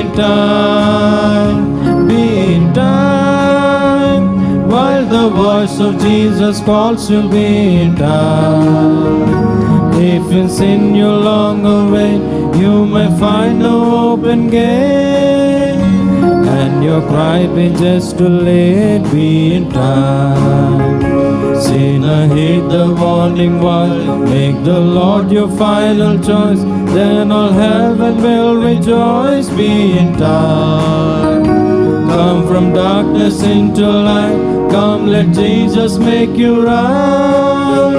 in time, be in time. While the voice of Jesus calls you, be in time. If in sin you long away, you may find no open gate, and your cry be just too late, be in time. Sinner, heed the warning voice, make the Lord your final choice, then all heaven will rejoice, be in time. Come from darkness into light, come let Jesus make you right.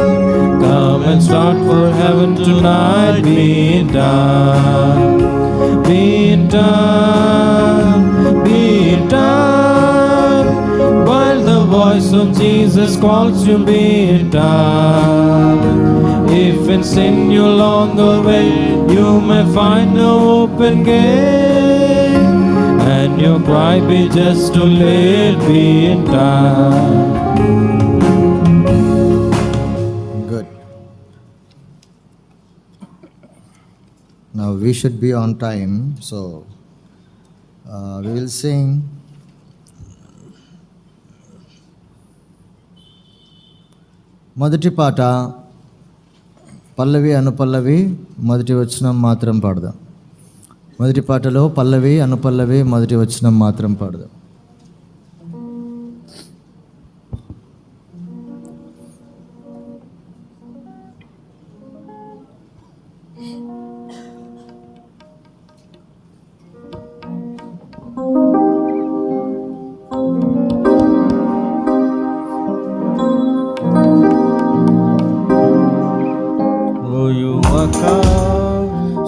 Come and start for heaven tonight, be in time, be in time, be in time. While the voice of Jesus calls you, be in time. If in sin you long away, you may find no open gate, and your cry be just too late, be in time. Good. Now we should be on time, so we will sing మొదటి పాట పల్లవి అనుపల్లవి మొదటి వచనం మాత్రం పాడదాం. మొదటి పాటలో పల్లవి అనుపల్లవి మొదటి వచనం మాత్రం పాడదాం.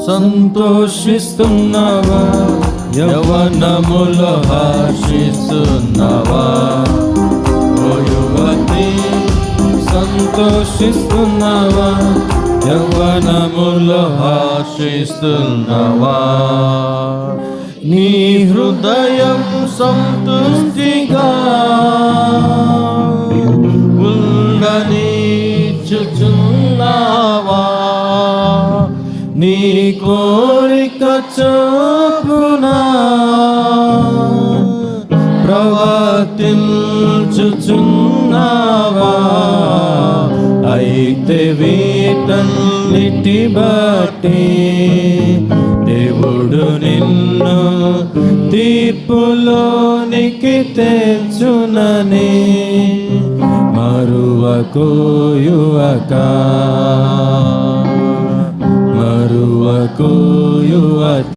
సంతోషిస్తున్నావా, యవ్వనములో హర్షిస్తున్నావా? ఓ యువతి సంతోషిస్తున్నావా, యవ్వనములో హర్షిస్తున్నావా? నీ హృదయం సంతుష్టిగా ఉండనిచ్చుచున్నావా? నీ కోరిక చొప్పున ప్రవర్తించుచున్నావా? అయితే వీటన్నిటి బట్టి దేవుడు నిన్ను తీర్పులోనికి తెచ్చునని మరువకు యువక, మరువకు యువతి.